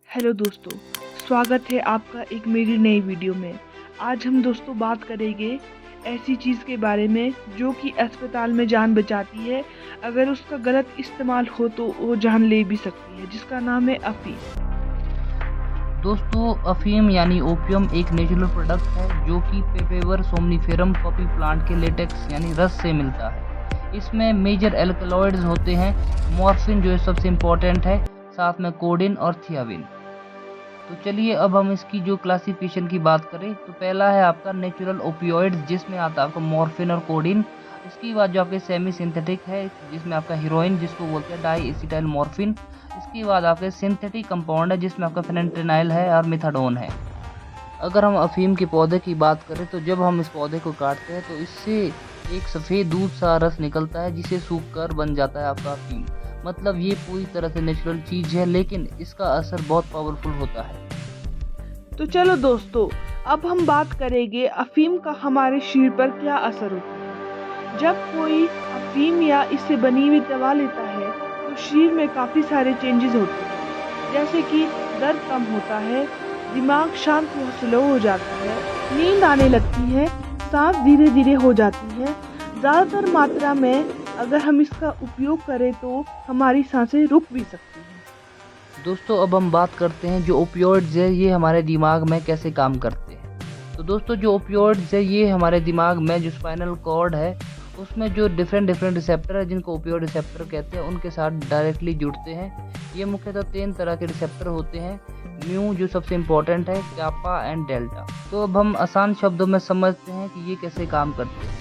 Hello दोस्तों, स्वागत है आपका एक मेरी नई वीडियो में। आज हम दोस्तों बात करेंगे ऐसी चीज़ के बारे में जो कि अस्पताल में जान बचाती है। अगर उसका गलत इस्तेमाल हो तो वो जान ले भी सकती है, जिसका नाम है अफीम। दोस्तों, अफीम यानी ओपियम एक नेचुरल प्रोडक्ट है जो कि पेपेवर सोमनीफेरम पॉपी प्लांट के लेटेक्स यानी रस से मिलता है। इसमें मेजर एल्कलॉइड्स होते हैं, मॉर्फिन जो सबसे इम्पोर्टेंट है, साथ में कोडिन और थियाविन। तो चलिए अब हम इसकी जो क्लासिफिकेशन की बात करें तो पहला है आपका नेचुरल ओपियोइड्स, जिसमें आता है आपका मॉर्फिन और कोडिन। इसके बाद जो आपके सेमी सिंथेटिक है, जिसमें आपका हीरोइन जिसको बोलते हैं डाई एसिटाइल मॉर्फिन। इसके बाद आपके सिंथेटिक कंपाउंड है जिसमें आपका फेनेंटेनाइल है और मिथाडोन है। अगर हम अफीम के पौधे की बात करें तो जब हम इस पौधे को काटते हैं तो इससे एक सफ़ेद दूध सा रस निकलता है जिसे सूख कर बन जाता है आपका अफीम। मतलब ये पूरी तरह से नेचुरल चीज़ है, लेकिन इसका असर बहुत पावरफुल होता है। तो चलो दोस्तों, अब हम बात करेंगे अफीम का हमारे शरीर पर क्या असर होता है। जब कोई अफीम या इससे बनी हुई दवा लेता है तो शरीर में काफ़ी सारे चेंजेस होते हैं, जैसे कि दर्द कम होता है, दिमाग शांत व स्लो हो जाता है, नींद आने लगती है, सांस धीरे धीरे हो जाती है। ज़्यादातर मात्रा में अगर हम इसका उपयोग करें तो हमारी सांसें रुक भी सकती हैं। दोस्तों, अब हम बात करते हैं जो ओपियोइड्स है ये हमारे दिमाग में कैसे काम करते हैं। तो दोस्तों, जो ओपियोइड्स है ये हमारे दिमाग में जो स्पाइनल कॉर्ड है उसमें जो डिफरेंट रिसेप्टर है जिनको ओपियोइड रिसेप्टर कहते हैं, उनके साथ डायरेक्टली जुड़ते हैं। ये मुख्यतः 3 तरह के रिसेप्टर होते हैं, म्यू जो सबसे इम्पोर्टेंट है, कापा एंड डेल्टा। तो अब हम आसान शब्दों में समझते हैं कि ये कैसे काम करते हैं।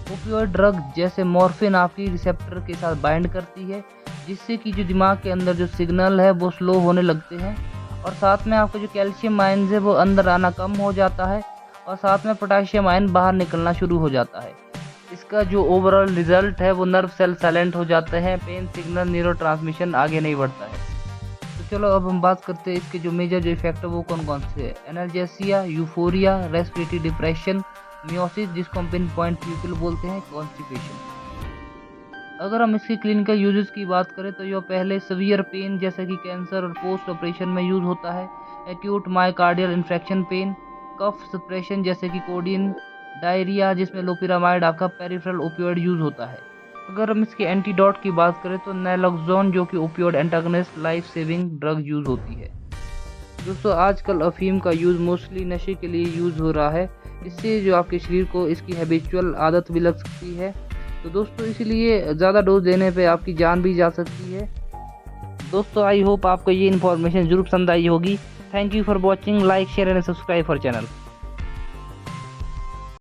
ओपियोइड ड्रग जैसे मॉर्फिन आपकी रिसेप्टर के साथ बाइंड करती है, जिससे कि जो दिमाग के अंदर जो सिग्नल है वो स्लो होने लगते हैं, और साथ में आपका जो कैल्शियम आयन है वो अंदर आना कम हो जाता है, और साथ में पोटेशियम आयन बाहर निकलना शुरू हो जाता है। इसका जो ओवरऑल रिजल्ट है वो नर्व सेल साइलेंट हो जाते हैं, पेन सिग्नल न्यूरो ट्रांसमिशन आगे नहीं बढ़ता है। तो चलो अब हम बात करते हैं इसके जो मेजर जो इफेक्ट है वो कौन कौन से है। एनर्जेसिया, यूफोरिया, रेस्पिरेटरी डिप्रेशन, मियोसिस जिसको हम पिन पॉइंट पीपल बोलते हैं, कॉन्स्टिपेशन। अगर हम इसकी क्लिनिकल यूजेस की बात करें तो यह पहले सीवियर पेन जैसे कि कैंसर और पोस्ट ऑपरेशन में यूज़ होता है, एक्यूट मायोकार्डियल इन्फेक्शन पेन, कफ सप्रेशन जैसे कि कोडिन, डायरिया जिसमें लोपिरामाइड आपका पेरिफेरल ओपियोइड यूज़ होता है। अगर हम इसके एंटीडोट की बात करें तो नैलोक्सोन जो कि opioid antagonist life saving drug use होती है। दोस्तों, आजकल अफीम का यूज़ मोस्टली नशे के लिए यूज़ हो रहा है। इससे जो आपके शरीर को इसकी हैबिचुअल आदत भी लग सकती है। तो दोस्तों, इसलिए ज़्यादा डोज देने पे आपकी जान भी जा सकती है। दोस्तों, आई होप आपको ये इन्फॉर्मेशन जरूर पसंद आई होगी। Thank you for watching, like share and subscribe for channel.